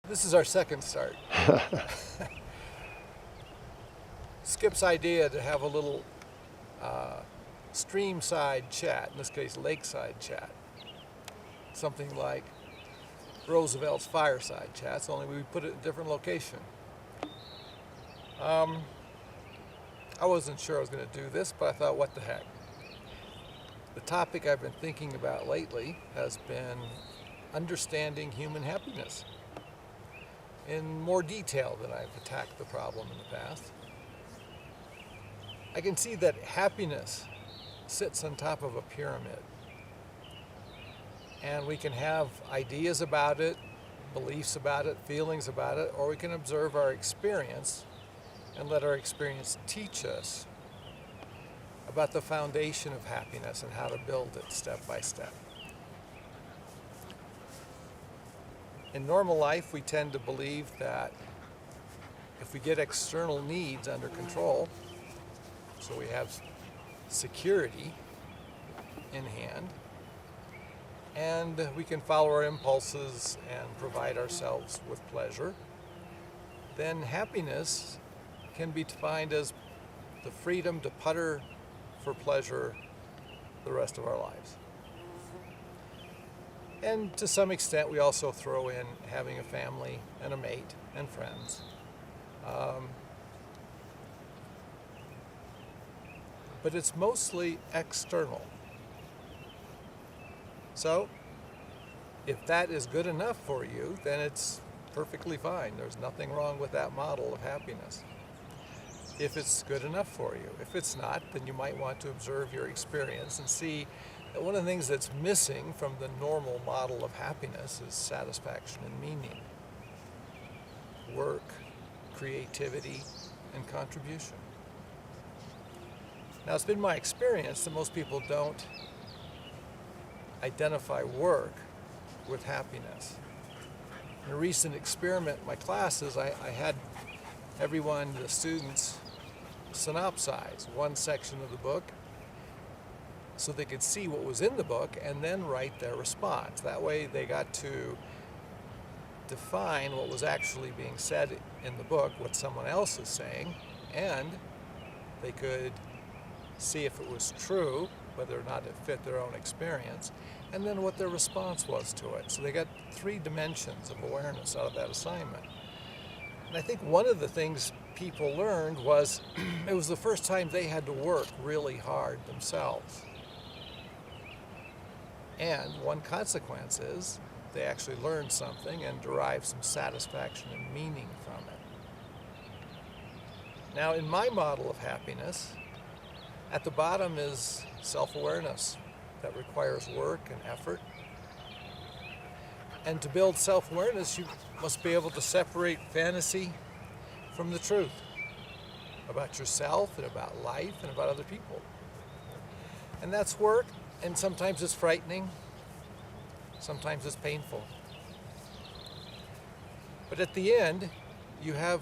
This is our second start. Skip's idea to have a little streamside chat, in this case lakeside chat, something like Roosevelt's fireside chats, only we put it in a different location. I wasn't sure I was going to do this, but I thought, what the heck. The topic I've been thinking about lately has been understanding human happiness in more detail than I've attacked the problem in the past. I can see that happiness sits on top of a pyramid, and we can have ideas about it, beliefs about it, feelings about it, or we can observe our experience and let our experience teach us about the foundation of happiness and how to build it step by step. In normal life, we tend to believe that if we get external needs under control, so we have security in hand, and we can follow our impulses and provide ourselves with pleasure, then happiness can be defined as the freedom to putter for pleasure the rest of our lives. And to some extent, we also throw in having a family and a mate and friends. But it's mostly external. So, if that is good enough for you, then it's perfectly fine. There's nothing wrong with that model of happiness, if it's good enough for you. If it's not, then you might want to observe your experience and see that one of the things that's missing from the normal model of happiness is satisfaction and meaning, work, creativity, and contribution. Now, it's been my experience that most people don't identify work with happiness. In a recent experiment in my classes, I had everyone, the students, synopsize one section of the book so they could see what was in the book and then write their response. That way they got to define what was actually being said in the book, what someone else is saying, and they could see if it was true, whether or not it fit their own experience, and then what their response was to it. So they got 3 dimensions of awareness out of that assignment. And I think one of the things people learned was it was the first time they had to work really hard themselves. And one consequence is they actually learned something and derived some satisfaction and meaning from it. Now, in my model of happiness, at the bottom is self-awareness that requires work and effort. And to build self-awareness, you must be able to separate fantasy from the truth about yourself and about life and about other people. And that's work, and sometimes it's frightening, sometimes it's painful. But at the end, you have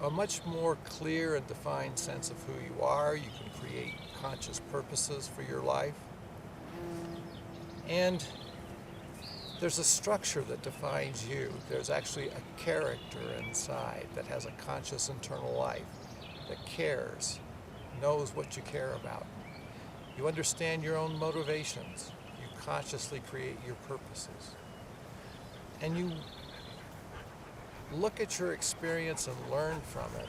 a much more clear and defined sense of who you are. You can create conscious purposes for your life. And there's a structure that defines you. There's actually a character inside that has a conscious internal life, that cares, knows what you care about. You understand your own motivations. You consciously create your purposes. And you look at your experience and learn from it,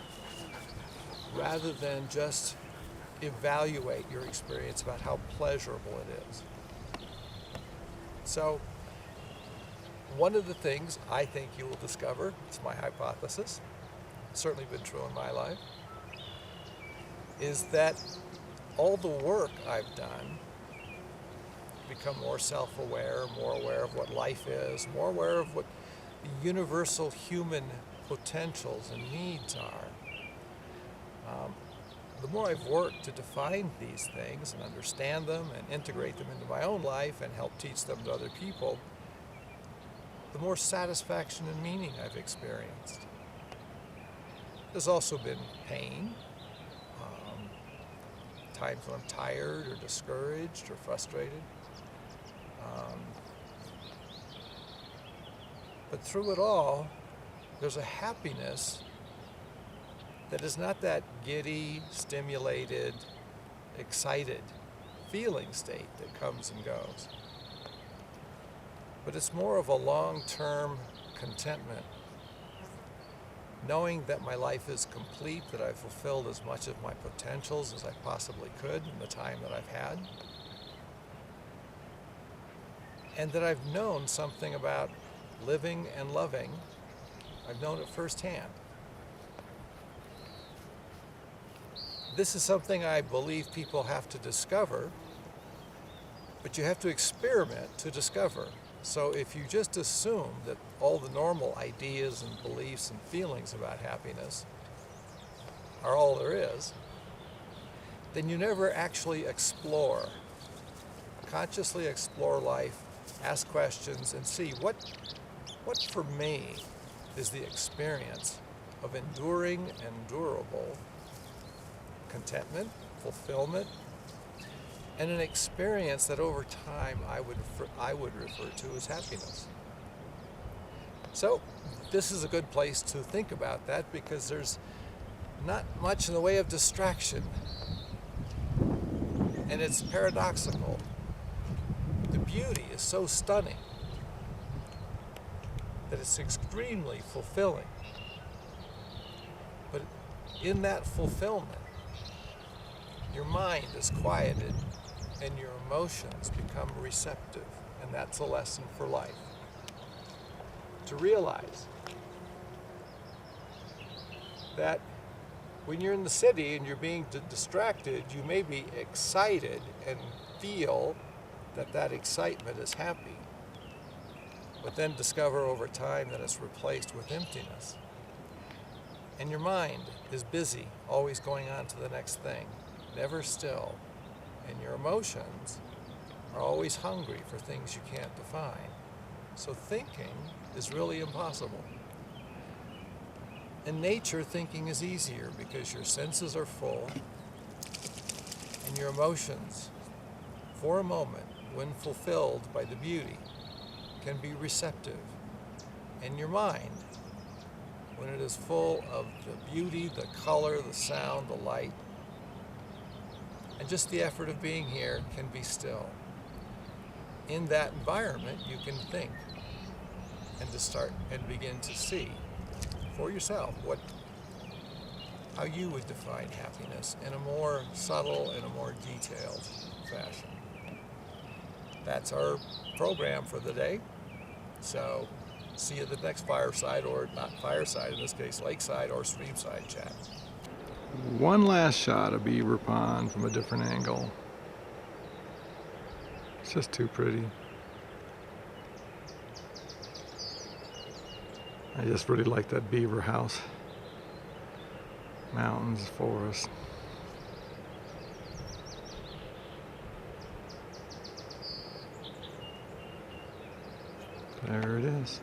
rather than just evaluate your experience about how pleasurable it is. So, one of the things I think you will discover, it's my hypothesis, it's certainly been true in my life, is that all the work I've done to become more self-aware, more aware of what life is, more aware of what the universal human potentials and needs are. The more I've worked to define these things and understand them and integrate them into my own life and help teach them to other people, the more satisfaction and meaning I've experienced. There's also been pain, times when I'm tired or discouraged or frustrated. But through it all, there's a happiness that is not that giddy, stimulated, excited feeling state that comes and goes. But it's more of a long-term contentment, knowing that my life is complete, that I've fulfilled as much of my potentials as I possibly could in the time that I've had, and that I've known something about living and loving. I've known it firsthand. This is something I believe people have to discover, but you have to experiment to discover. So if you just assume that all the normal ideas and beliefs and feelings about happiness are all there is, then you never actually explore. Consciously explore life, ask questions, and see what for me is the experience of enduring and durable contentment, fulfillment, and an experience that over time I would refer to as happiness. So this is a good place to think about that, because there's not much in the way of distraction, and it's paradoxical. The beauty is so stunning that it's extremely fulfilling. But in that fulfillment, your mind is quieted and your emotions become receptive, and that's a lesson for life. To realize that when you're in the city and you're being distracted, you may be excited and feel that excitement is happy, but then discover over time that it's replaced with emptiness. And your mind is busy, always going on to the next thing, never still. And your emotions are always hungry for things you can't define. So thinking is really impossible. In nature, thinking is easier because your senses are full and your emotions, for a moment, when fulfilled by the beauty, can be receptive. And your mind, when it is full of the beauty, the color, the sound, the light, and just the effort of being here, can be still. In that environment, you can think and to start and begin to see for yourself how you would define happiness in a more subtle and a more detailed fashion. That's our program for the day. So see you at the next fireside, or not fireside, in this case, lakeside or streamside chat. One last shot of Beaver Pond from a different angle. It's just too pretty. I just really like that beaver house. Mountains, forest. There it is.